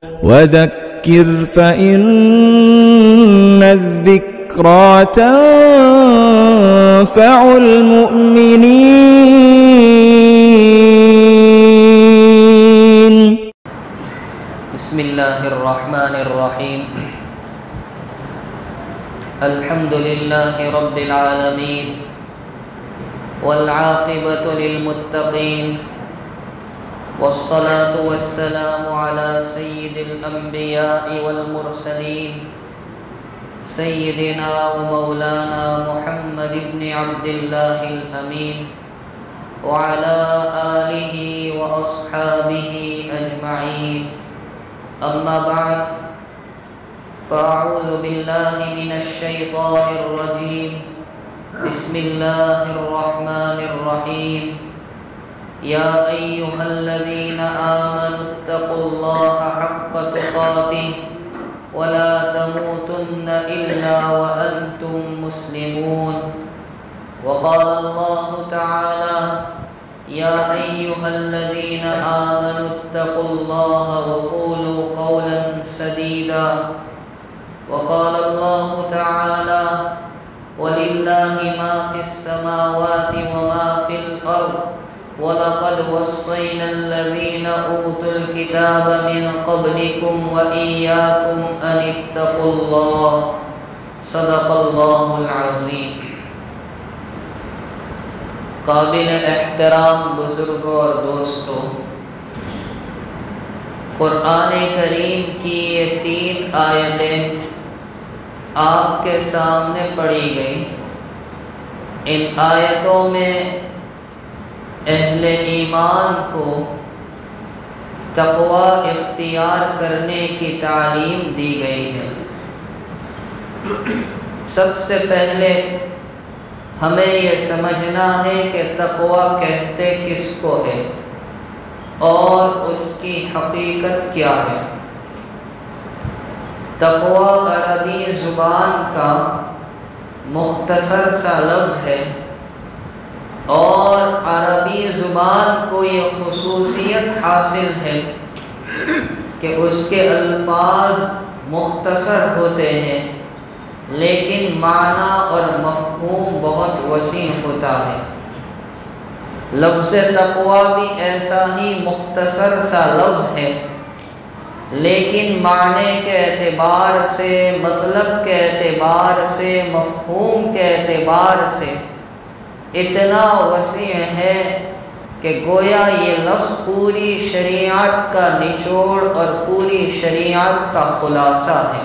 وذكر فإن الذكرى تنفع المؤمنين. بسم الله الرحمن الرحيم. الحمد لله رب العالمين والعاقبة للمتقين والصلاة والسلام على سيد الأنبياء والمرسلين سيدنا ومولانا محمد بن عبد الله الأمين وعلى آله وأصحابه أجمعين. أما بعد، فأعوذ بالله من الشيطان الرجيم. بسم الله الرحمن الرحيم. يا أيها الذين آمنوا اتقوا الله حق تقاته ولا تموتن إلا وأنتم مسلمون. وقال الله تعالى: يا أيها الذين آمنوا اتقوا الله وقولوا قولا سديدا. وقال الله تعالى: ولله ما في السماوات وما في الأرض وَلَقَدْ وَصَّيْنَا الَّذِينَ أُوتُوا الْكِتَابَ مِنْ قَبْلِكُمْ وَإِيَّاكُمْ أَنِ اتَّقُوا اللَّهَ. صدق اللہ العظیم. قابل احترام بزرگوں اور دوستوں، قرآن کریم کی یہ 3 آیتیں آپ کے سامنے پڑھی گئی. ان آیتوں میں اہل ایمان کو تقوی اختیار کرنے کی تعلیم دی گئی ہے. سب سے پہلے ہمیں یہ سمجھنا ہے کہ تقوی کہتے کس کو ہے اور اس کی حقیقت کیا ہے. تقوی عربی زبان کا مختصر سا لفظ ہے اور عربی زبان کو یہ خصوصیت حاصل ہے کہ اس کے الفاظ مختصر ہوتے ہیں لیکن معنی اور مفہوم بہت وسیع ہوتا ہے. لفظ تقوی بھی ایسا ہی مختصر سا لفظ ہے لیکن معنی کے اعتبار سے، مطلب کے اعتبار سے، مفہوم کے اعتبار سے اتنا وسیع ہے کہ گویا یہ لفظ پوری شریعت کا نچوڑ اور پوری شریعت کا خلاصہ ہے.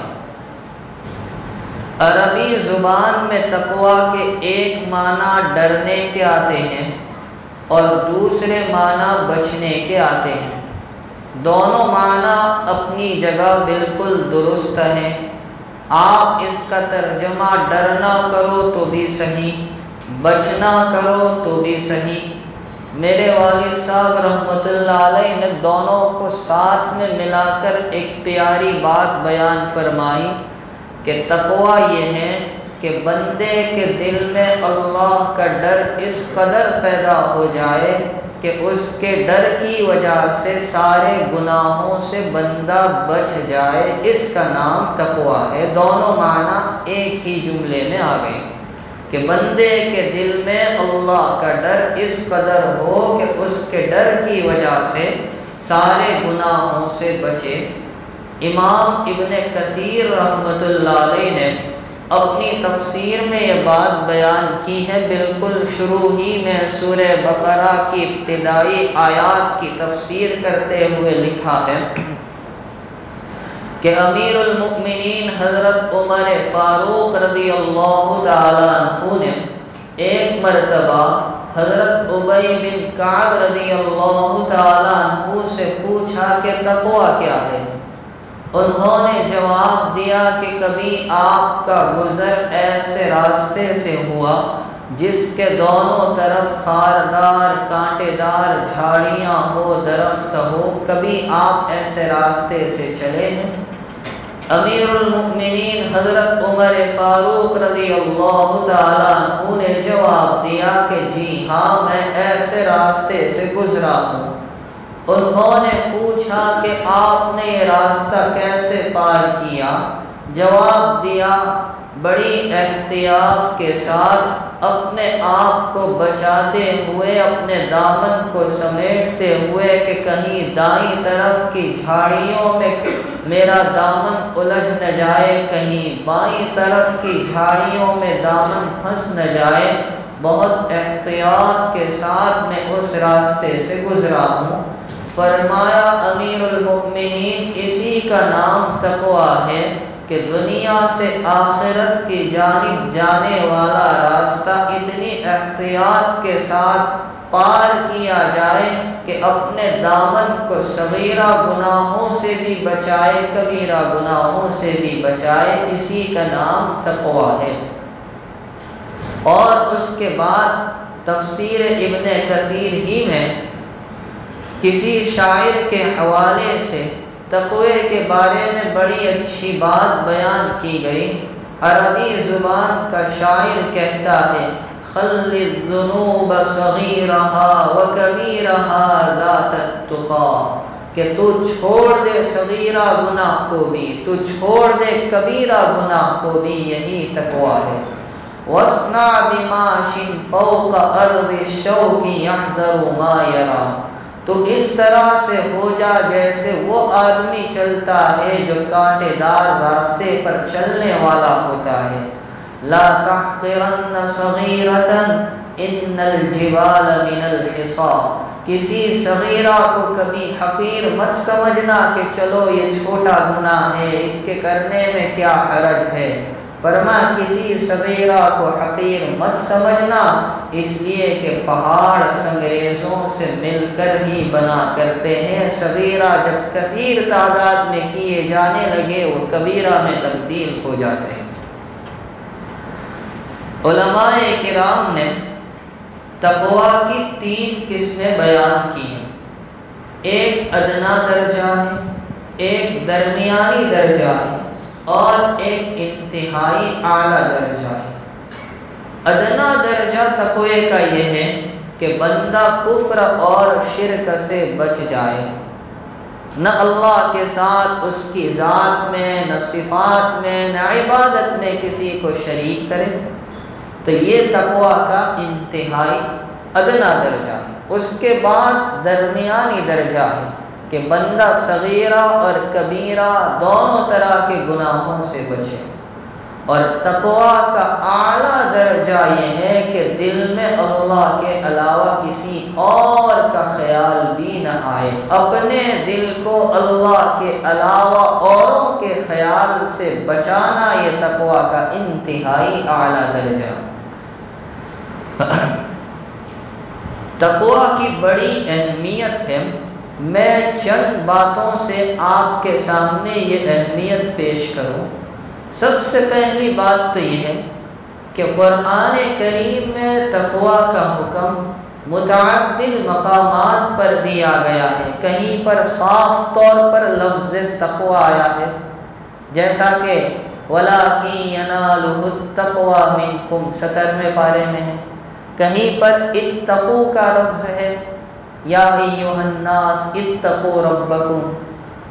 عربی زبان میں تقوی کے ایک معنی ڈرنے کے آتے ہیں اور دوسرے معنی بچنے کے آتے ہیں. دونوں معنی اپنی جگہ بالکل درست ہیں. آپ اس کا ترجمہ ڈرنا کرو تو بھی صحیح، بچنا کرو تو بھی صحیح. میرے والد صاحب رحمۃ اللہ علیہ نے دونوں کو ساتھ میں ملا کر ایک پیاری بات بیان فرمائی کہ تقوی یہ ہے کہ بندے کے دل میں اللہ کا ڈر اس قدر پیدا ہو جائے کہ اس کے ڈر کی وجہ سے سارے گناہوں سے بندہ بچ جائے. اس کا نام تقوی ہے. دونوں معنی ایک ہی جملے میں آ گئے کہ بندے کے دل میں اللہ کا ڈر اس قدر ہو کہ اس کے ڈر کی وجہ سے سارے گناہوں سے بچے. امام ابن کثیر رحمۃ اللہ علیہ نے اپنی تفسیر میں یہ بات بیان کی ہے. بالکل شروع ہی میں سورہ بقرہ کی ابتدائی آیات کی تفسیر کرتے ہوئے لکھا ہے کہ امیر المؤمنین حضرت عمر فاروق رضی اللہ تعالیٰ عنہ نے ایک مرتبہ حضرت ابی بن کعب رضی اللہ تعالیٰ عنہ سے پوچھا کہ تقوی کیا ہے. انہوں نے جواب دیا کہ کبھی آپ کا گزر ایسے راستے سے ہوا جس کے دونوں طرف خاردار کانٹے دار جھاڑیاں ہو، درخت ہو، کبھی آپ ایسے راستے سے چلے ہیں؟ امیر المؤمنین حضرت عمر فاروق رضی اللہ تعالیٰ عنہ نے جواب دیا کہ جی ہاں، میں ایسے راستے سے گزرا ہوں. انہوں نے پوچھا کہ آپ نے یہ راستہ کیسے پار کیا؟ جواب دیا، بڑی احتیاط کے ساتھ اپنے آپ کو بچاتے ہوئے، اپنے دامن کو سمیٹتے ہوئے کہ کہیں دائیں طرف کی جھاڑیوں میں میرا دامن الجھ نہ جائے، کہیں بائیں طرف کی جھاڑیوں میں دامن پھنس نہ جائے۔ بہت احتیاط کے ساتھ میں اس راستے سے گزرا ہوں۔ فرمایا امیر المؤمنین، اسی کا نام تقویٰ ہے کہ دنیا سے آخرت کی جانب جانے والا راستہ اتنی احتیاط کے ساتھ پار کیا جائے کہ اپنے دامن کو صغیرہ گناہوں سے بھی بچائے، کبیرہ گناہوں سے بھی بچائے۔ اسی کا نام تقویٰ ہے۔ اور اس کے بعد تفسیر ابن کثیر ہی میں کسی شاعر کے حوالے سے تقوی کے بارے میں بڑی اچھی بات بیان کی گئی۔ عربی زبان کا شاعر کہتا ہے، خل الذنوب صغیرہا وکبیرہا ذات التقیٰ، کہ تو چھوڑ دے صغیرہ گناہ کو بھی، تو چھوڑ دے کبیرہ گناہ کو بھی، یہی تقویٰ ہے۔ وَاصْنَعْ بِمَاشٍ فَوْقَ أَرْضِ الشَّوْكِ يَحْذَرُ مَا يَرَىٰ، تو اس طرح سے ہو جا جیسے وہ آدمی چلتا ہے جو کانٹے دار راستے پر چلنے والا ہوتا ہے۔ لا تحقرن صغیرۃ ان الجبال من الحصى، کسی صغیرہ کو کبھی حقیر مت سمجھنا کہ چلو یہ چھوٹا گناہ ہے، اس کے کرنے میں کیا حرج ہے۔ فرما کسی صغیرہ کو حقیر مت سمجھنا، اس لیے کہ پہاڑ سنگریزوں سے مل کر ہی بنا کرتے ہیں۔ صغیرہ جب کثیر تعداد میں کیے جانے لگے وہ کبیرہ میں تبدیل ہو جاتے ہیں۔ علماء کرام نے تقویٰ کی 3 قسمیں بیان کی ہیں۔ ایک ادنا درجہ ہے، ایک درمیانی درجہ ہے، اور ایک انتہائی اعلیٰ درجہ ہے۔ ادنا درجہ تقوی کا یہ ہے کہ بندہ کفر اور شرک سے بچ جائے، نہ اللہ کے ساتھ اس کی ذات میں، نہ صفات میں، نہ عبادت میں کسی کو شریک کرے، تو یہ تقوی کا انتہائی ادنا درجہ ہے۔ اس کے بعد درمیانی درجہ ہے کہ بندہ صغیرہ اور کبیرہ دونوں طرح کے گناہوں سے بچے، اور تقویٰ کا اعلیٰ درجہ یہ ہے کہ دل میں اللہ کے علاوہ کسی اور کا خیال بھی نہ آئے، اپنے دل کو اللہ کے علاوہ اوروں کے خیال سے بچانا، یہ تقویٰ کا انتہائی اعلیٰ درجہ۔ تقویٰ کی بڑی اہمیت ہے۔ میں چند باتوں سے آپ کے سامنے یہ اہمیت پیش کروں۔ سب سے پہلی بات تو یہ ہے کہ قرآن کریم میں تقویٰ کا حکم متعدد مقامات پر دیا گیا ہے۔ کہیں پر صاف طور پر لفظ تقویٰ آیا ہے، جیسا کہ وَلَٰكِن يَنَالُهُ التَّقْوَىٰ مِنكُمْ 17ویں پارے میں ہے۔ کہیں پر اتقوا کا لفظ ہے، یا ایھا الناس اتقوا ربکم،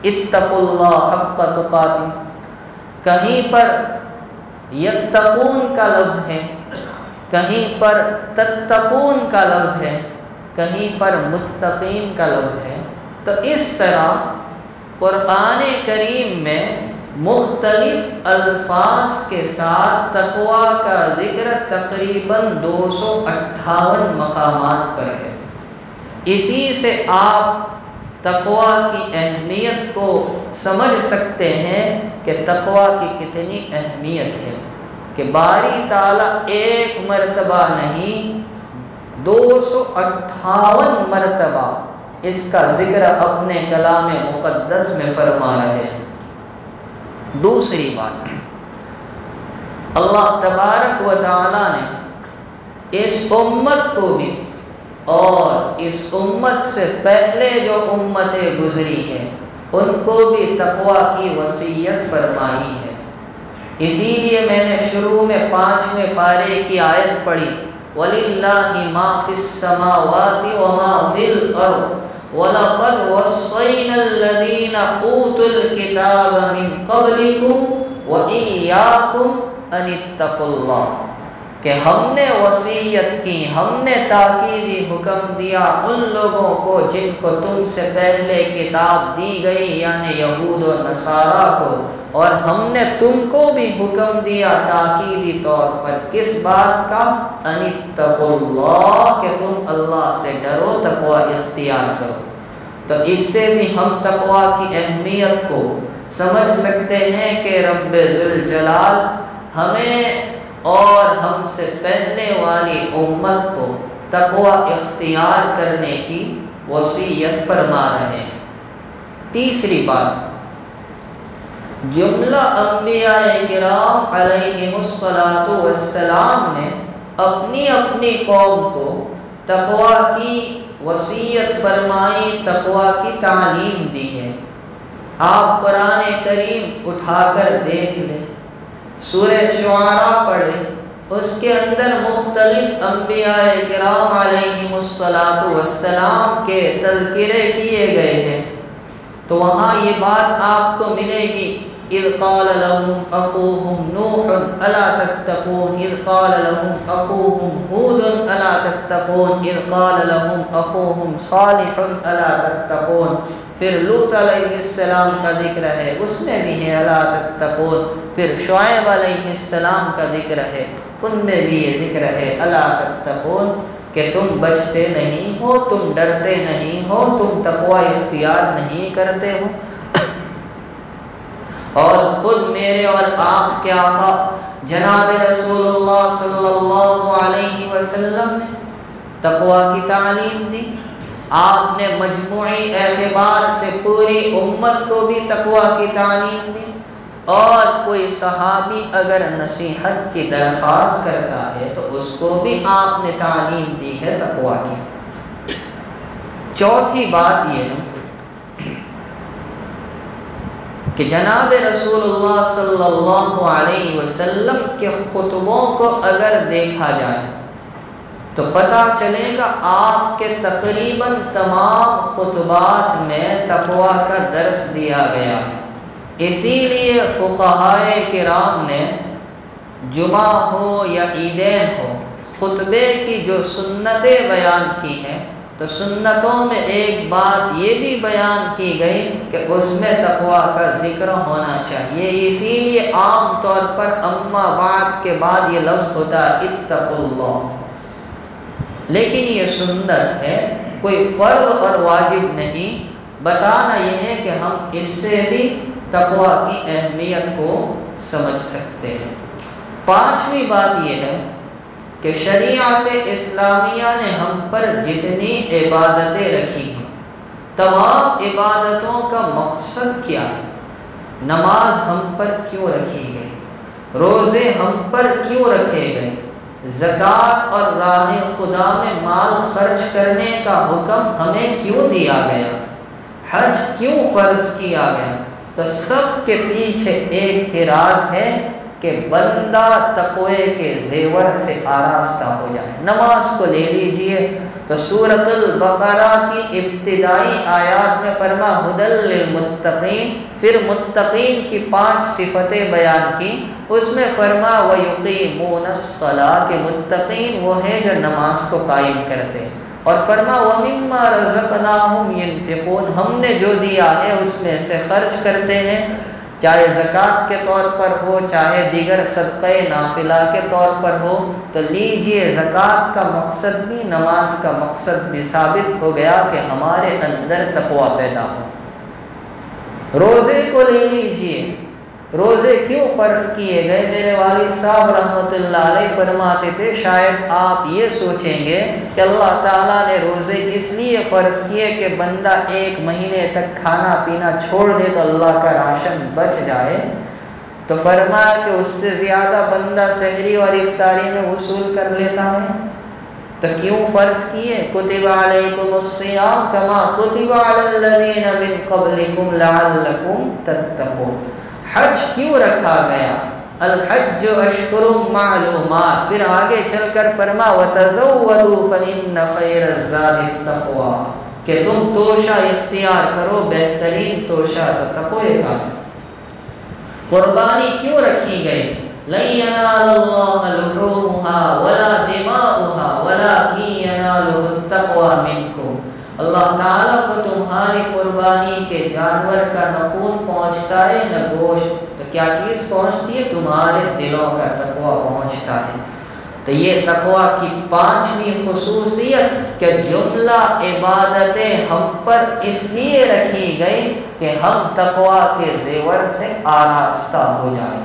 اتقوا اللہ حق تقاتہ۔ کہیں پر یتقون کا لفظ ہے، کہیں پر تتقون کا لفظ ہے، کہیں پر متقین کا لفظ ہے۔ تو اس طرح قرآن کریم میں مختلف الفاظ کے ساتھ تقویٰ کا ذکر تقریباً 258 مقامات پر ہے۔ اسی سے آپ تقویٰ کی اہمیت کو سمجھ سکتے ہیں کہ تقویٰ کی کتنی اہمیت ہے، کہ باری تعالیٰ ایک مرتبہ نہیں 258 مرتبہ اس کا ذکر اپنے کلام مقدس میں فرما رہے ہیں۔ دوسری بات، اللہ تبارک و تعالی نے اس امت کو بھی اور اس امت سے پہلے جو امتیں گزری ہیں ان کو بھی تقویٰ کی وصیت فرمائی ہے۔ اسی لیے میں نے شروع میں 5ویں پارے کی آیت پڑھی، وَلِلَّهِ مَا فِي السَّمَاوَاتِ وَمَا فِي الْأَرْضِ وَلَقَدْ وَصَّيْنَا الَّذِينَ أُوتُوا الْكِتَابَ مِنْ قَبْلِكُمْ وَإِيَّاكُمْ أَنِ اتَّقُوا اللَّهَ کہ ہم نے وصیت کی، ہم نے تاکیدی حکم دیا ان لوگوں کو جن کو تم سے پہلے کتاب دی گئی، یعنی یہود و نصارہ کو، اور ہم نے تم کو بھی حکم دیا تاکیدی طور پر کس بات کا؟ ان اتقوا اللہ، کہ تم اللہ سے ڈرو، تقوی اختیار کرو۔ تو اس سے بھی ہم تقوی کی اہمیت کو سمجھ سکتے ہیں کہ رب ذوالجلال ہمیں اور ہم سے پہلے والی امت کو تقوی اختیار کرنے کی وصیت فرما رہے ہیں۔ تیسری بات، جملہ انبیاء کرام علیہم الصلاۃ والسلام نے اپنی اپنی قوم کو تقوی کی وصیت فرمائی، تقوی کی تعلیم دی ہے۔ آپ قرآن کریم اٹھا کر دیکھ لیں، سورہ شعراء پڑھیں، اس کے اندر مختلف انبیاء کرام علیہم الصلاۃ والسلام کے تذکرے کیے گئے ہیں، تو وہاں یہ بات آپ کو ملے گی، اذ قال لهم اخوهم نوح الا تتقون، اذ قال لهم اخوهم ہود الا تتقون، اذ قال لهم اخوهم صالح الا تتقون۔ پھر لوط علیہ السلام کا ذکر ہے، اس میں بھی ہے الا تتقون۔ پھر شعیب علیہ السلام کا ذکر ہے، ان میں بھی یہ ذکر ہے الا تتقون، کہ تم بچتے نہیں ہو، تم ڈرتے نہیں ہو، تم تقوی اختیار نہیں کرتے ہو۔ اور خود میرے اور آپ کے آقا جناب رسول اللہ صلی اللہ علیہ وسلم نے تقوی کی تعلیم دی۔ آپ نے مجموعی اعتبار سے پوری امت کو بھی تقوی کی تعلیم دی، اور کوئی صحابی اگر نصیحت کی درخواست کرتا ہے تو اس کو بھی آپ نے تعلیم دی ہے تقوی کی۔ چوتھی بات یہ ہے کہ جناب رسول اللہ صلی اللہ علیہ وسلم کے خطبوں کو اگر دیکھا جائے تو پتہ چلے گا آپ کے تقریباً تمام خطبات میں تقوی کا درس دیا گیا ہے۔ اسی لیے فقہائے کرام نے جمعہ ہو یا عیدین ہو، خطبے کی جو سنتیں بیان کی ہیں، تو سنتوں میں ایک بات یہ بھی بیان کی گئی کہ اس میں تقوی کا ذکر ہونا چاہیے۔ اسی لیے عام طور پر اما بعد کے بعد یہ لفظ ہوتا ہے اتقوا اللہ، لیکن یہ سنت ہے، کوئی فرض اور واجب نہیں۔ بتانا یہ ہے کہ ہم اس سے بھی تقوی کی اہمیت کو سمجھ سکتے ہیں۔ پانچویں بات یہ ہے کہ شریعت اسلامیہ نے ہم پر جتنی عبادتیں رکھی ہیں، تمام عبادتوں کا مقصد کیا ہے؟ نماز ہم پر کیوں رکھی گئی؟ روزے ہم پر کیوں رکھے گئے؟ زکوٰۃ اور راہ خدا میں مال خرچ کرنے کا حکم ہمیں کیوں دیا گیا؟ حج کیوں فرض کیا گیا؟ تو سب کے پیچھے ایک ہی راز ہے کہ بندہ تقوی کے زیور سے آراستہ ہو جائے۔ نماز کو لے لیجئے تو سورۃ البقرہ کی ابتدائی آیات میں فرما ھدی للمتقین، پھر متقین کی 5 صفتیں بیان کی، اس میں فرما وَيُقِيمُونَ الصَّلَاةَ، کہ متقین وہ ہیں جو نماز کو قائم کرتے ہیں، اور فرما وَمِمَّا رَزَقْنَاهُمْ يُنْفِقُونَ، ہم نے جو دیا ہے اس میں سے خرچ کرتے ہیں، چاہے زکوٰۃ کے طور پر ہو، چاہے دیگر صدقہ نافلہ کے طور پر ہو۔ تو لیجئے زکوٰۃ کا مقصد بھی، نماز کا مقصد بھی ثابت ہو گیا کہ ہمارے اندر تقوی پیدا ہو۔ روزے کو لے لیجئے، روزے کیوں فرض کیے گئے؟ میرے والد صاحب رحمۃ اللہ علیہ فرماتے تھے، شاید آپ یہ سوچیں گے کہ اللہ تعالیٰ نے روزے اس لیے فرض کیے کہ بندہ 1 مہینے تک کھانا پینا چھوڑ دے تو اللہ کا راشن بچ جائے، تو فرمایا کہ اس سے زیادہ بندہ سحری اور افطاری میں وصول کر لیتا ہے۔ تو کیوں فرض کیے؟ کتب علیکم الصیام کما کتب علی الذین من قبلکم لعلکم تتقون۔ حج کیوں رکھا گیا؟ الحج اشہر معلومات، پھر آگے چل کر فرما وتزودوا فإن خیر الزاد التقوی، کہ تم توشہ اختیار کرو، بہترین توشہ تو تقوی کا ہے۔ قربانی کیوں رکھی گئی؟ لَن يَنَالَ اللَّهَ لُحُومُهَا وَلَا دِمَاؤُهَا وَلَٰكِن يَنَالُهُ التَّقْوَىٰ مِنكُمْ۔ اللہ تعالیٰ کو تمہاری قربانی کے جانور کا نہ خون پہنچتا ہے نہ گوشت، تو کیا چیز پہنچتی ہے؟ تمہارے دلوں کا تقویٰ پہنچتا ہے۔ تو یہ تقویٰ کی پانچویں خصوصیت کہ جملہ عبادتیں ہم پر اس لیے رکھی گئی کہ ہم تقویٰ کے زیور سے آراستہ ہو جائیں۔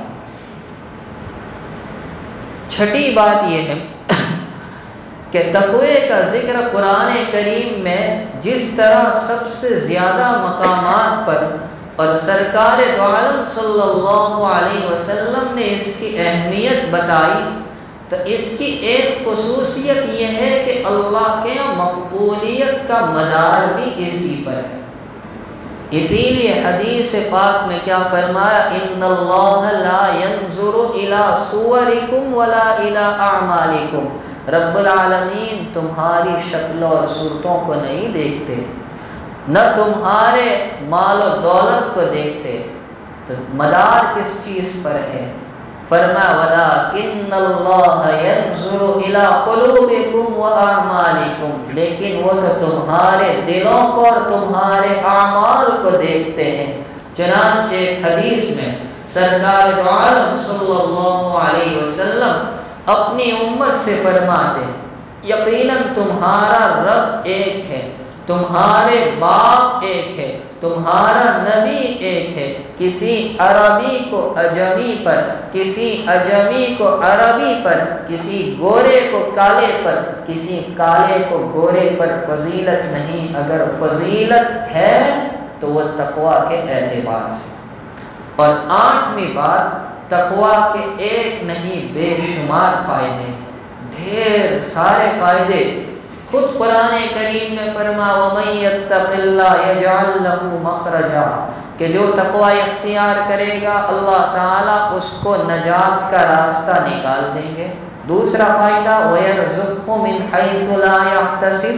چھٹی بات یہ ہے کہ تقوی کا ذکر قرآن کریم میں جس طرح سب سے زیادہ مقامات پر اور سرکار دو عالم صلی اللہ علیہ وسلم نے اس کی اہمیت بتائی، تو اس کی ایک خصوصیت یہ ہے کہ اللہ کے مقبولیت کا مدار بھی اسی پر ہے۔ اسی لیے حدیث پاک میں کیا فرمایا؟ ان اللہ لا ينظر الى صورکم ولا الى اعمالکم، رب العالمین تمہاری شکلوں اور صورتوں کو نہیں دیکھتے، نہ تمہارے مال و دولت کو دیکھتے، تو مدار کس چیز پر ہے؟ فرمایا وَلَٰكِنَّ اللَّهَ يَنظُرُ إِلَىٰ قُلُوبِكُمْ وَأَعْمَالِكُمْ، لیکن وہ تو تمہارے دلوں کو اور تمہارے اعمال کو دیکھتے ہیں۔ چنانچہ ایک حدیث میں سرکار دو عالم صلی اللہ علیہ وسلم اپنی امت سے فرماتے ہیں یقیناً تمہارا رب ایک ہے، تمہارے باپ ایک ہے، تمہارا نبی ایک ہے، کسی عربی کو اجمی پر، کسی اجمی کو عربی پر، کسی گورے کو کالے پر، کسی کالے کو گورے پر فضیلت نہیں، اگر فضیلت ہے تو وہ تقویٰ کے اعتبار سے۔ اور آٹھویں بات، تقویٰ کے ایک نہیں بے شمار فائدے، ڈھیر سارے فائدے۔ خود قرآن کریم نے فرمایا وَمَن يَتَّقِ اللَّهَ يَجْعَل لَّهُ مَخْرَجًا، کہ جو تقوی اختیار کرے گا اللہ تعالیٰ اس کو نجات کا راستہ نکال دیں گے۔ دوسرا فائدہ وَيَرْزُقْهُ مِنْ حَيْثُ لَا يَحْتَسِبُ،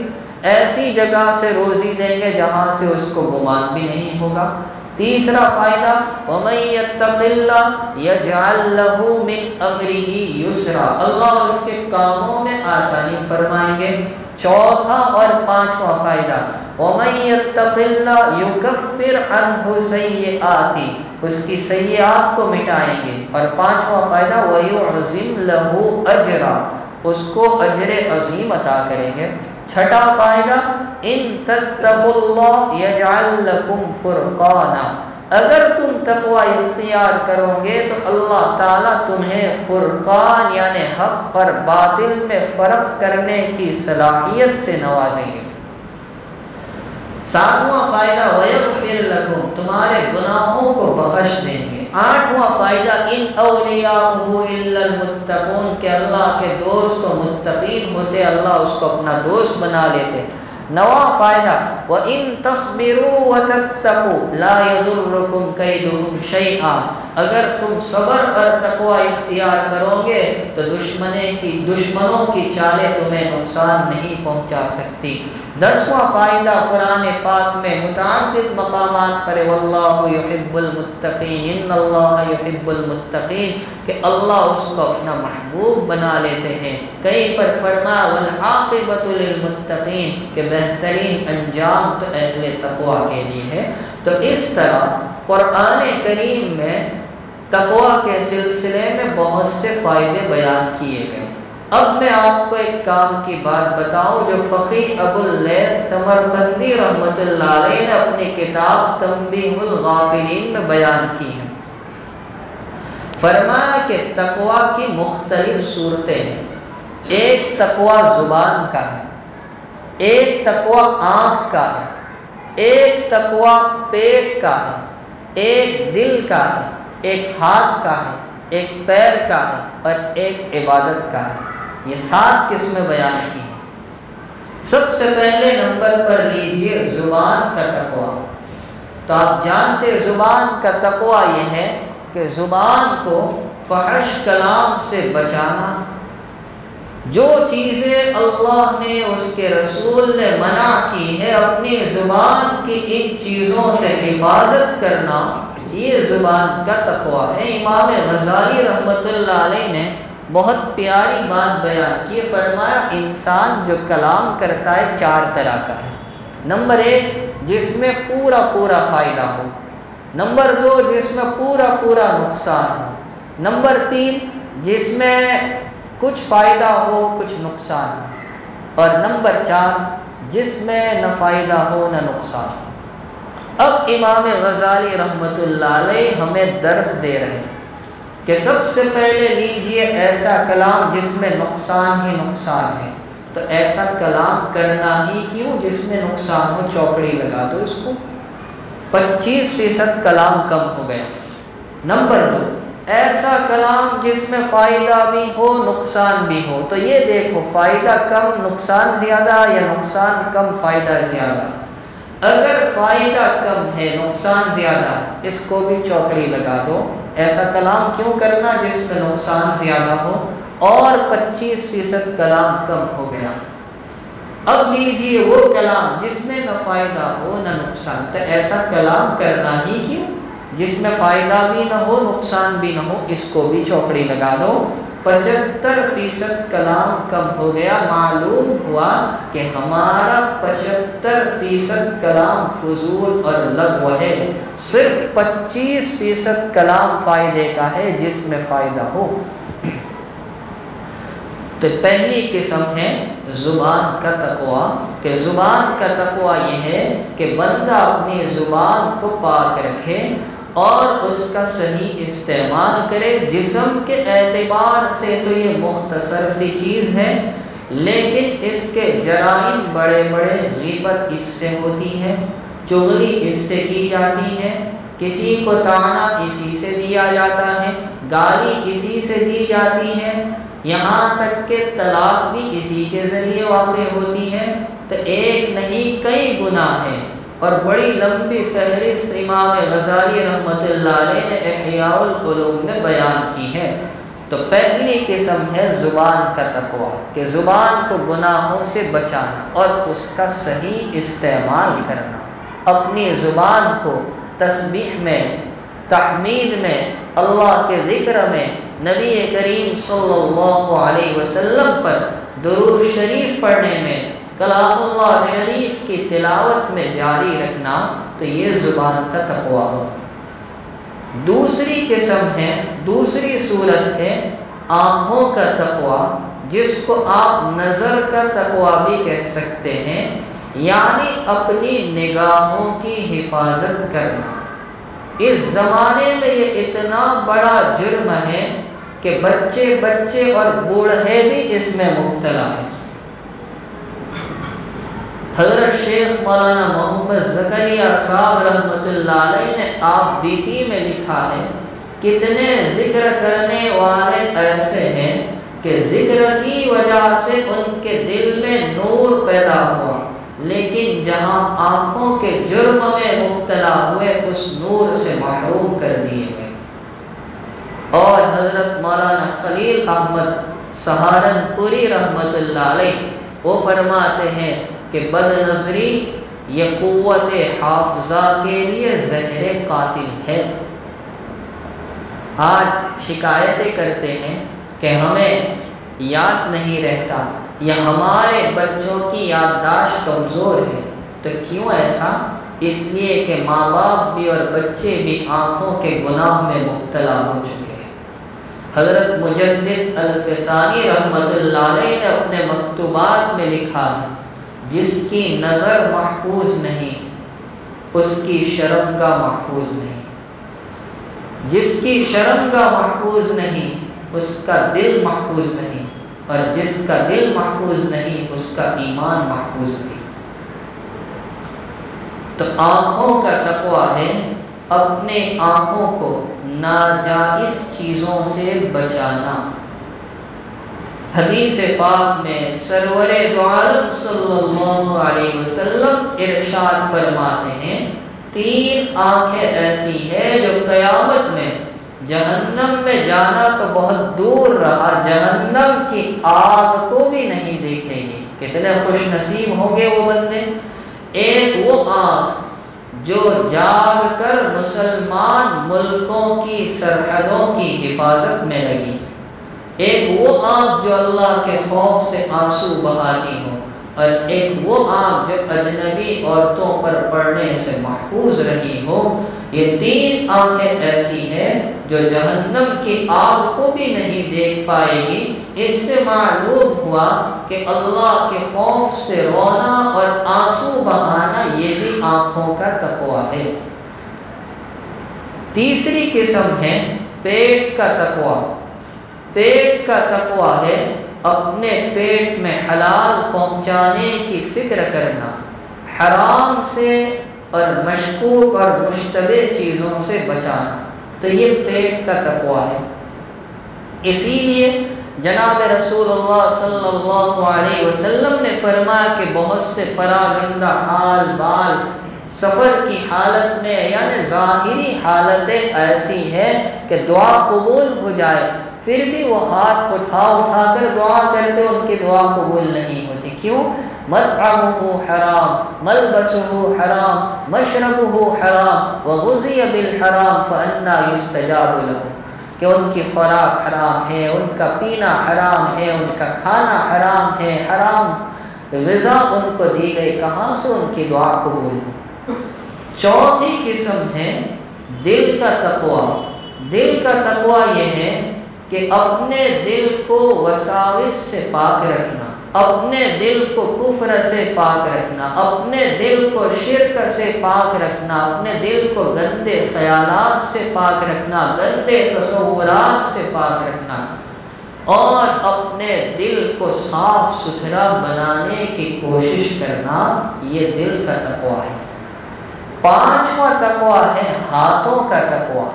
ایسی جگہ سے روزی دیں گے جہاں سے اس کو گمان بھی نہیں ہوگا۔ تیسرا فائدہ وَمَن يَتَّقِ اللَّهَ يَجْعَل لَّهُ مِنْ أَمْرِهِ يُسْرًا، اللہ اس کے کاموں میں آسانی فرمائیں گے۔ چوتھا اور پانچواں فائدہ وَمَن يَتَّقِ اللَّهَ يُكَفِّرْ عَنْهُ سَيِّئَاتِهِ، اس کی سیئات کو مٹائیں گے۔ اور پانچواں فائدہ وَيُعْظِمْ لَهُ أَجْرًا، اس کو اجر عظیم عطا کریں گے۔ چھٹا فائدہ ان تتقوا اللہ یجعل لکم فرقانا، اگر تم تقوی اختیار کرو گے تو اللہ تعالیٰ تمہیں فرقان یعنی حق اور باطل میں فرق کرنے کی صلاحیت سے نوازیں گے۔ ساتواں فائدہ وَيَغْفِرْ لَكُمْ، تمہارے گناہوں کو بخش دیں گے۔ آٹھواں فائدہ ان اولیاءہ الا المتقون، کہ اللہ کے دوست تو متقین ہوتے، اللہ اس کو اپنا دوست بنا لیتے۔ نواں فائدہ وَإِن تَصْبِرُوا وَتَتَّقُوا لَا يَضُرُّكُمْ كَيْدُهُمْ شَيْئًا، اگر تم صبر اور تقوی اختیار کرو گے تو دشمنوں کی چالیں تمہیں نقصان نہیں پہنچا سکتی۔ دسواں فائدہ قرآن پاک میں متعدد مقامات پر واللہ یحب المتقین، ان اللہ یحب المتقین، کہ اللہ اس کو اپنا محبوب بنا لیتے ہیں۔ کئی پر فرمایا والعاقبۃ للمتقین، کہ بہترین انجام تو اہل تقوی کے لیے ہے۔ تو اس طرح قرآن کریم میں تقوی کے سلسلے میں بہت سے فائدے بیان کیے گئے۔ اب میں آپ کو ایک کام کی بات بتاؤں جو فقیہ ابو اللیث سمرقندی رحمۃ اللہ علیہ نے اپنی کتاب تنبیہ الغافلین میں بیان کی ہے۔ فرمایا کہ تقوی کی مختلف صورتیں ہیں، ایک تقوی زبان کا ہے، ایک تقوی آنکھ کا ہے، ایک تقوی پیٹ کا ہے، ایک دل کا ہے، ایک ہاتھ کا ہے، ایک پیر کا ہے اور ایک عبادت کا ہے۔ یہ 7 قسمیں بیان کی ہیں۔ سب سے پہلے نمبر پر لیجئے زبان کا تقوی۔ تو آپ جانتے زبان کا تقوی یہ ہے کہ زبان کو فحش کلام سے بچانا، جو چیزیں اللہ نے اس کے رسول نے منع کی ہے اپنی زبان کی ان چیزوں سے حفاظت کرنا، یہ زبان کا تقویٰ ہے۔ امام غزالی رحمۃ اللہ علیہ نے بہت پیاری بات بیان کی، فرمایا انسان جو کلام کرتا ہے 4 طرح کا ہے۔ نمبر 1 جس میں پورا فائدہ ہو، نمبر 2 جس میں پورا نقصان ہو، نمبر 3 جس میں کچھ فائدہ ہو کچھ نقصان ہو، اور نمبر 4 جس میں نہ فائدہ ہو نہ نقصان ہو۔ اب امام غزالی رحمۃ اللہ علیہ ہمیں درس دے رہے ہیں کہ سب سے پہلے لیجئے ایسا کلام جس میں نقصان ہی نقصان ہے، تو ایسا کلام کرنا ہی کیوں جس میں نقصان ہو، چوکڑی لگا دو اس کو، 25% کلام کم ہو گیا۔ نمبر 2 ایسا کلام جس میں فائدہ بھی ہو نقصان بھی ہو، تو یہ دیکھو فائدہ کم نقصان زیادہ یا نقصان کم فائدہ زیادہ۔ اگر فائدہ کم ہے نقصان زیادہ ہے، اس کو بھی چوکڑی لگا دو، ایسا کلام کیوں کرنا جس میں نقصان زیادہ ہو، اور 25% کلام کم ہو گیا۔ اب لیجیے وہ کلام جس میں نہ فائدہ ہو نہ نقصان، تو ایسا کلام کرنا ہی کیوں جس میں فائدہ بھی نہ ہو نقصان بھی نہ ہو، اس کو بھی چوکڑی لگا دو۔ 75% کلام کم ہو گیا۔ معلوم ہوا کہ ہمارا 75% کلام فضول اور لغو ہے، صرف 25% کلام فائدے کا ہے جس میں فائدہ ہو۔ تو پہلی قسم ہے زبان کا تقویٰ، کہ زبان کا تقویٰ یہ ہے کہ بندہ اپنی زبان کو پاک رکھے اور اس کا صحیح استعمال کرے۔ جسم کے اعتبار سے تو یہ مختصر سی چیز ہے، لیکن اس کے جرائم بڑے بڑے، غیبت اس سے ہوتی ہے، چغلی اس سے کی جاتی ہے، کسی کو طعنہ اسی سے دیا جاتا ہے، گالی اسی سے دی جاتی ہے، یہاں تک کہ طلاق بھی اسی کے ذریعے واقع ہوتی ہے۔ تو ایک نہیں کئی گناہ ہیں، اور بڑی لمبی فہرست امام غزالی رحمۃ اللہ علیہ نے احیاء العلوم میں بیان کی ہے۔ تو پہلی قسم ہے زبان کا تقویٰ، کہ زبان کو گناہوں سے بچانا اور اس کا صحیح استعمال کرنا، اپنی زبان کو تسبیح میں، تحمید میں، اللہ کے ذکر میں، نبی کریم صلی اللہ علیہ وسلم پر درود شریف پڑھنے میں، کلام اللہ شریف کی تلاوت میں جاری رکھنا، تو یہ زبان کا تقویٰ ہو۔ دوسری قسم ہے، دوسری صورت ہے آنکھوں کا تقویٰ، جس کو آپ نظر کا تقویٰ بھی کہہ سکتے ہیں، یعنی اپنی نگاہوں کی حفاظت کرنا۔ اس زمانے میں یہ اتنا بڑا جرم ہے کہ بچے اور بوڑھے بھی اس میں مبتلا ہیں۔ حضرت شیخ مولانا محمد زکریا صاحب رحمۃ اللہ علیہ نے آپ بیتی میں لکھا ہے، کتنے ذکر کرنے والے ایسے ہیں کہ ذکر کی وجہ سے ان کے دل میں نور پیدا ہوا، لیکن جہاں آنکھوں کے جرم میں مبتلا ہوئے اس نور سے محروم کر دیے گئے۔ اور حضرت مولانا خلیل احمد سہارنپوری رحمۃ اللہ علیہ وہ فرماتے ہیں کہ بد نظری یہ قوت حافظہ کے لیے زہر قاتل ہے۔ آج شکایتیں کرتے ہیں کہ ہمیں یاد نہیں رہتا یا ہمارے بچوں کی یادداشت کمزور ہے، تو کیوں ایسا؟ اس لیے کہ ماں باپ بھی اور بچے بھی آنکھوں کے گناہ میں مبتلا ہو چکے ہیں۔ حضرت مجدد الفسانی رحمۃ اللہ علیہ نے اپنے مکتوبات میں لکھا ہے، جس کی نظر محفوظ نہیں اس کی شرمگاہ محفوظ نہیں، جس کی شرمگاہ محفوظ نہیں اس کا دل محفوظ نہیں، اور جس کا دل محفوظ نہیں اس کا ایمان محفوظ نہیں۔ تو آنکھوں کا تقویٰ ہے اپنے آنکھوں کو ناجائز چیزوں سے بچانا۔ حدیث پاک میں سرور دو عالم صلی اللہ علیہ وسلم ارشاد فرماتے ہیں، 3 آنکھیں ایسی ہیں جو قیامت میں جہنم میں جانا تو بہت دور رہا، جہنم کی آگ کو بھی نہیں دیکھیں گے۔ کتنے خوش نصیب ہوں گے وہ بندے۔ ایک وہ آگ جو جاگ کر مسلمان ملکوں کی سرحدوں کی حفاظت میں لگی، ایک وہ آگ جو اللہ کے خوف سے آنسو بہاتی ہو، اور ایک وہ آگ جو اجنبی عورتوں پر پڑنے سے محفوظ رہی ہو۔ یہ تین آنکھیں ایسی ہیں جو جہنم کی آگ کو بھی نہیں دیکھ پائے گی۔ اس سے معلوم ہوا کہ اللہ کے خوف سے رونا اور آنسو بہانا یہ بھی آنکھوں کا تقویٰ ہے۔ تیسری قسم ہے پیٹ کا تقویٰ۔ پیٹ کا تقویٰ ہے اپنے پیٹ میں حلال پہنچانے کی فکر کرنا، حرام سے اور مشکوک اور مشتبہ چیزوں سے بچانا، تو یہ پیٹ کا تقویٰ ہے۔ اسی لیے جناب رسول اللہ صلی اللہ علیہ وسلم نے فرمایا کہ بہت سے پراگندہ حال بال سفر کی حالت میں یعنی ظاہری حالتیں ایسی ہیں کہ دعا قبول ہو جائے، پھر بھی وہ ہاتھ اٹھا کر دعا کرتے، ان کی دعا قبول نہیں ہوتی۔ کیوں؟ مطعمہ حرام، ملبسہ حرام، مشربہ حرام، وغذی بالحرام فأنا یستجاب لہ، کہ ان کی خوراک حرام ہے، ان کا پینا حرام ہے، ان کا کھانا حرام ہے، حرام غذا ان کو دی گئی، کہاں سے ان کی دعا قبول ہو۔ چوتھی قسم ہے دل کا تقویٰ۔ دل کا تقویٰ یہ ہے کہ اپنے دل کو وساوس سے پاک رکھنا، اپنے دل کو کفر سے پاک رکھنا، اپنے دل کو شرک سے پاک رکھنا، اپنے دل کو گندے خیالات سے پاک رکھنا، گندے تصورات سے پاک رکھنا، اور اپنے دل کو صاف ستھرا بنانے کی کوشش کرنا، یہ دل کا تقویٰ ہے۔ پانچواں تقویٰ ہے ہاتھوں کا تقویٰ۔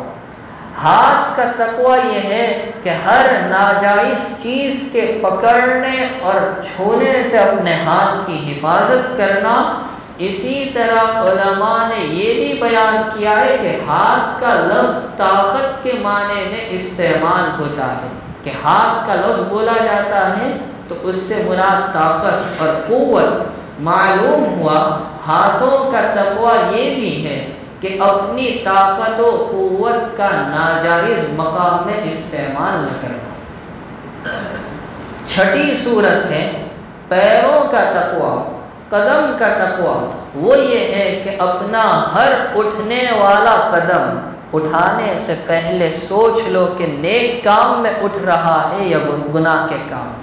ہاتھ کا تقویٰ یہ ہے کہ ہر ناجائز چیز کے پکڑنے اور چھونے سے اپنے ہاتھ کی حفاظت کرنا۔ اسی طرح علماء نے یہ بھی بیان کیا ہے کہ ہاتھ کا لفظ طاقت کے معنی میں استعمال ہوتا ہے، کہ ہاتھ کا لفظ بولا جاتا ہے تو اس سے مراد طاقت اور قوت۔ معلوم ہوا ہاتھوں کا تقویٰ یہ بھی ہے کہ اپنی طاقت و قوت کا ناجائز مقام میں استعمال نہ کرنا۔ چھٹی صورت ہے پیروں کا تقویٰ، قدم کا تقویٰ۔ وہ یہ ہے کہ اپنا ہر اٹھنے والا قدم اٹھانے سے پہلے سوچ لو کہ نیک کام میں اٹھ رہا ہے یا گناہ کے کام۔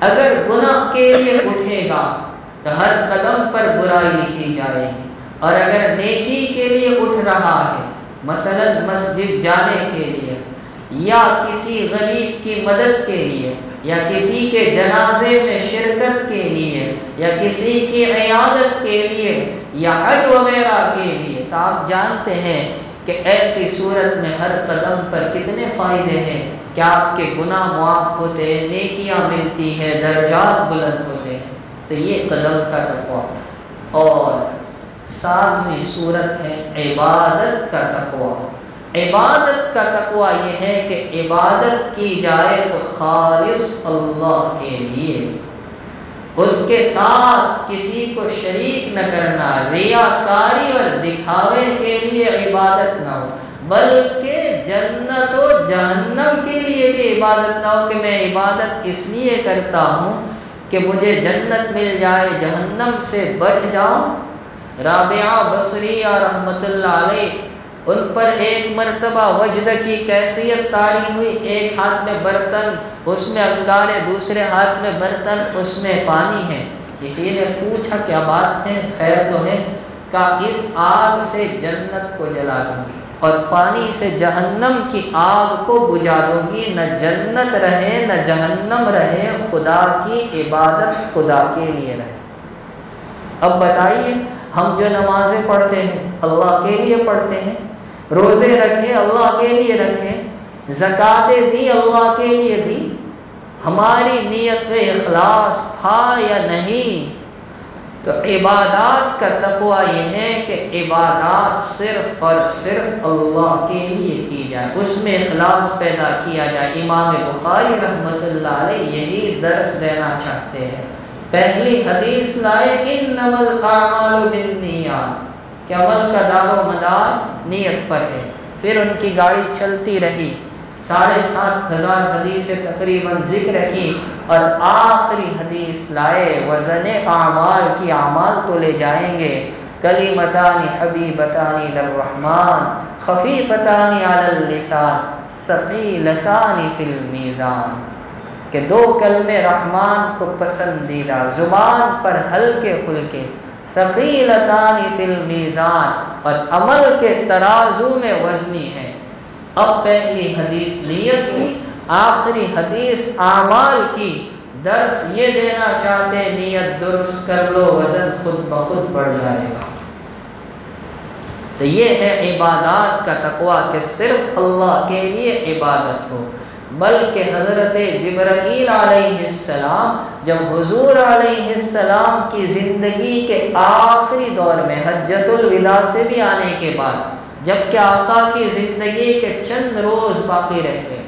اگر گناہ کے لیے اٹھے گا تو ہر قدم پر برائی لکھی جائے گی، اور اگر نیکی کے لیے اٹھ رہا ہے، مثلا مسجد جانے کے لیے یا کسی غریب کی مدد کے لیے یا کسی کے جنازے میں شرکت کے لیے یا کسی کی عیادت کے لیے یا حج وغیرہ کے لیے، تو آپ جانتے ہیں کہ ایسی صورت میں ہر قدم پر کتنے فائدے ہیں کہ آپ کے گناہ معاف ہوتے ہیں، نیکیاں ملتی ہیں، درجات بلند ہوتے ہیں۔ تو یہ قدم کا تقویٰ۔ اور ساتویں صورت ہے عبادت کا تقویٰ۔ عبادت کا تقویٰ یہ ہے کہ عبادت کی جائے تو خالص اللہ کے لیے، اس کے ساتھ کسی کو شریک نہ کرنا، ریاکاری اور دکھاوے کے لیے عبادت نہ ہو، بلکہ جنت و جہنم کے لیے بھی عبادت نہ ہو کہ میں عبادت اس لیے کرتا ہوں کہ مجھے جنت مل جائے، جہنم سے بچ جاؤں۔ رابعہ بصریہ رحمۃ اللہ علیہ، ان پر ایک مرتبہ وجد کی کیفیت طاری ہوئی، ایک ہاتھ میں برتن، اس میں انگارے، دوسرے ہاتھ میں برتن، اس میں پانی ہے۔ کسی نے پوچھا کیا بات ہے، خیر تو ہے؟ کہا اس آگ سے جنت کو جلا دوں گی اور پانی سے جہنم کی آگ کو بجھا دوں گی، نہ جنت رہے نہ جہنم رہے، خدا کی عبادت خدا کے لیے رہے۔ اب بتائیے، ہم جو نمازیں پڑھتے ہیں اللہ کے لیے پڑھتے ہیں، روزے رکھے اللہ کے لیے رکھے، زکاتیں دی اللہ کے لیے دی، ہماری نیت میں اخلاص تھا یا نہیں؟ تو عبادات کا تقویٰ یہ ہے کہ عبادات صرف اور صرف اللہ کے لیے کی جائے، اس میں اخلاص پیدا کیا جائے۔ امام بخاری رحمۃ اللہ علیہ یہی درس دینا چاہتے ہیں۔ پہلی حدیث لائے انما الاعمال بالنیات، کہ عمل کا دار و مدار نیت پر ہے۔ پھر ان کی گاڑی چلتی رہی، 7,500 حدیثیں تقریباً ذکر کی، اور آخری حدیث لائے وزن اعمال کی، اعمال تو لے جائیں گے، کلمتان حبیبتان للرحمن خفیفتان علی اللسان ثقیلتان فی المیزان، کہ 2 کلمے رحمان کو پسندیدہ، زبان پر ہلکے پھلکے، ثقیلتان فی المیزان، اور عمل کے ترازو میں وزنی ہے۔ اب پہلی حدیث نیت کی، آخری حدیث اعمال کی، درس یہ دینا چاہتے ہیں نیت درست کر لو، وزن خود بخود بڑھ جائے گا۔ تو یہ ہے عبادات کا تقویٰ کہ صرف اللہ کے لیے عبادت ہو۔ بلکہ حضرت جبرائیل علیہ السلام جب حضور علیہ السلام کی زندگی کے آخری دور میں حجۃ الوداع سے بھی آنے کے بعد، جب کہ آقا کی زندگی کے چند روز باقی رہ گئے،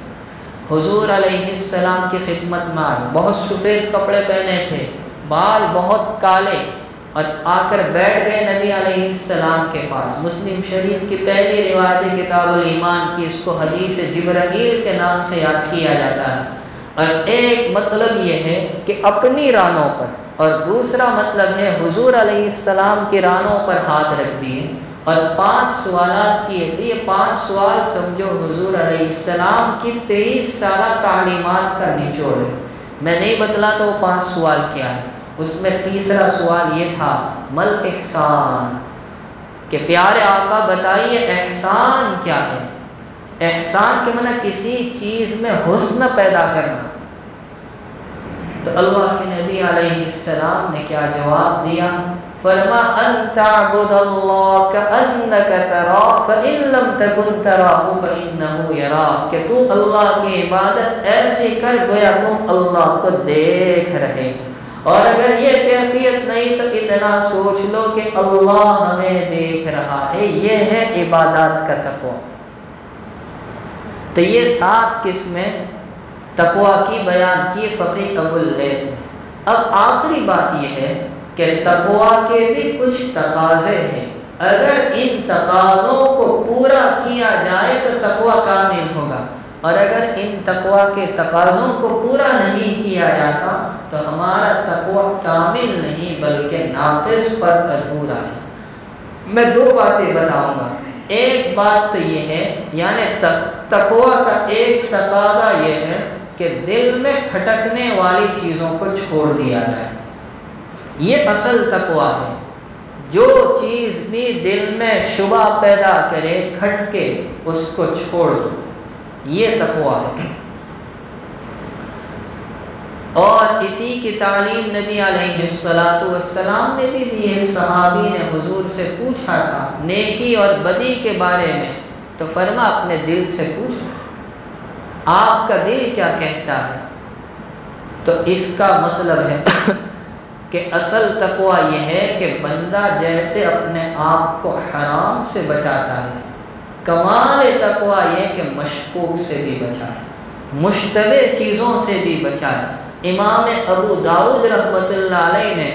حضور علیہ السلام کی خدمت میں آئے، بہت سفید کپڑے پہنے تھے، بال بہت کالے، اور آ کر بیٹھ گئے نبی علیہ السلام کے پاس۔ مسلم شریف کی پہلی روایت کتاب الایمان کی، اس کو حدیث جبرائیل کے نام سے یاد کیا جاتا ہے۔ اور ایک مطلب یہ ہے کہ اپنی رانوں پر، اور دوسرا مطلب ہے حضور علیہ السلام کی رانوں پر ہاتھ رکھ دیے، اور 5 سوالات کیے تھے۔ یہ 5 سوال سمجھو حضور علیہ السلام کی 23 سالہ تعلیمات کا نچوڑ ہے۔ میں نہیں بتلاتا وہ 5 سوال کیا ہے۔ اس میں تیسرا سوال یہ تھا مل احسان، کہ پیارے آقا بتائیے احسان کیا ہے؟ احسان کے معنی کسی چیز میں حسن پیدا کرنا۔ تو اللہ کے نبی علیہ السلام نے کیا جواب دیا؟ فرما ان تعبد اللہ کأنک تراہ فإن لم تکن تراہ فإنہ یراک، کہ تو اللہ کی عبادت ایسی کر گویا تم اللہ کو دیکھ رہے، اور اگر یہ کیفیت نہیں تو اتنا سوچ لو کہ اللہ ہمیں دیکھ رہا ہے۔ یہ ہے عبادات کا تقویٰ۔ تو یہ 7 قسمیں تقویٰ کی بیان کی فقی ابو اللیث نے۔ اب آخری بات یہ ہے کہ تقویٰ کے بھی کچھ تقاضے ہیں، اگر ان تقاضوں کو پورا کیا جائے تو تقویٰ کامل ہوگا، اور اگر ان تقویٰ کے تقاضوں کو پورا نہیں کیا جاتا تو ہمارا تقویٰ کامل نہیں بلکہ ناقص پر ادھورا ہے۔ میں 2 باتیں بتاؤں گا۔ ایک بات تو یہ ہے، یعنی تقویٰ کا ایک تقاضا یہ ہے کہ دل میں کھٹکنے والی چیزوں کو چھوڑ دیا جائے، یہ اصل تقویٰ ہے۔ جو چیز بھی دل میں شبہ پیدا کرے، کھٹکے، اس کو چھوڑ دو، یہ تقویٰ ہے۔ اور اسی کی تعلیم نبی علیہ السلام نے بھی دی ہے۔ صحابی نے حضور سے پوچھا تھا نیکی اور بدی کے بارے میں، تو فرما اپنے دل سے پوچھو، آپ کا دل کیا کہتا ہے؟ تو اس کا مطلب ہے کہ اصل تقویٰ یہ ہے کہ بندہ جیسے اپنے آپ کو حرام سے بچاتا ہے، کمال تقویٰ یہ کہ مشکوک سے بھی بچائے، مشتبہ چیزوں سے بھی بچائے۔ امام ابو داؤد رحمۃ اللہ علیہ نے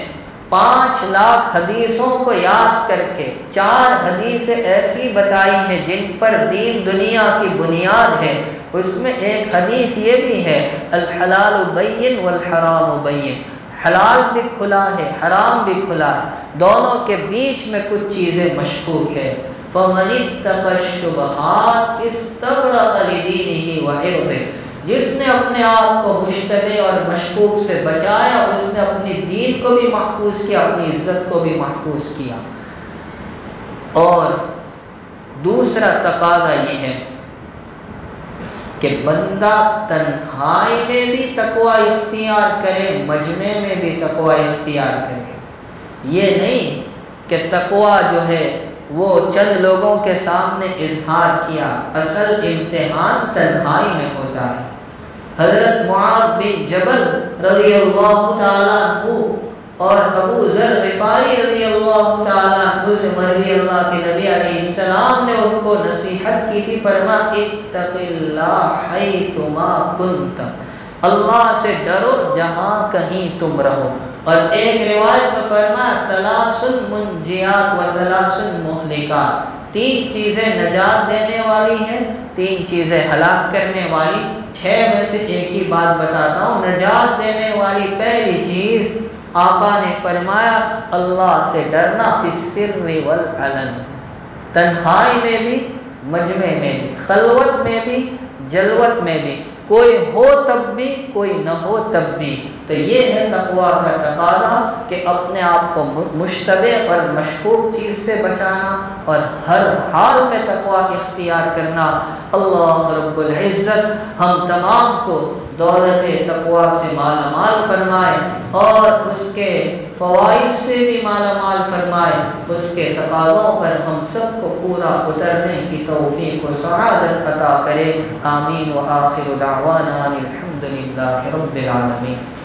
5 لاکھ حدیثوں کو یاد کر کے 4 حدیثیں ایسی بتائی ہیں جن پر دین دنیا کی بنیاد ہے۔ اس میں ایک حدیث یہ بھی ہے الحلال بین والحرام بین، حلال بھی کھلا ہے، حرام بھی کھلا ہے، دونوں کے بیچ میں کچھ چیزیں مشکوک ہے۔ فَمَنِ اتَّقَى الشُّبُهَاتِ اسْتَبْرَأَ لِدِينِهِ وَعِرْضِهِ، جس نے اپنے آپ کو مشتبہ اور مشکوک سے بچایا، اس نے اپنی دین کو بھی محفوظ کیا، اپنی عزت کو بھی محفوظ کیا۔ اور دوسرا تقاضا یہ ہے کہ بندہ تنہائی میں بھی تقویٰ اختیار کرے، مجمع میں بھی تقویٰ اختیار کرے۔ یہ نہیں کہ تقویٰ جو ہے وہ چند لوگوں کے سامنے اظہار کیا، اصل امتحان تنہائی میں ہوتا ہے۔ حضرت معاذ بن جبل رضی اللہ تعالیٰ عنہ اور ابو ذر غفاری رضی اللہ تعالیٰ عنہ سے مروی اللہ کے نبی علیہ السلام نے ان کو نصیحت کی تھی، فرما اتق اللہ حیثما کنت، اللہ سے ڈرو جہاں کہیں تم رہو۔ اور ایک روایت میں فرما ثلاث منجیات و ثلاث مہلکات، تین چیزیں نجات دینے والی ہیں، تین چیزیں ہلاک کرنے والی، چھ میں سے ایک ہی بات بتاتا ہوں۔ نجات دینے والی پہلی چیز آقا نے فرمایا اللہ سے ڈرنا، فی السر والعلن، تنہائی میں بھی، مجمع میں بھی، خلوت میں بھی، جلوت میں بھی، کوئی ہو تب بھی کوئی نہ ہو تب بھی۔ تو یہ ہے تقویٰ کا تقاضا کہ اپنے آپ کو مشتبہ اور مشکوک چیز سے بچانا اور ہر حال میں تقویٰ اختیار کرنا۔ اللہ رب العزت ہم تمام کو دولت تقویٰ سے مالا مال فرمائے اور اس کے فوائد سے بھی مالا مال فرمائے، اس کے تقاضوں پر ہم سب کو پورا اترنے کی توفیق و سعادت عطا کرے۔ آمین و آخر دعوانا الحمد للہ رب العالمین۔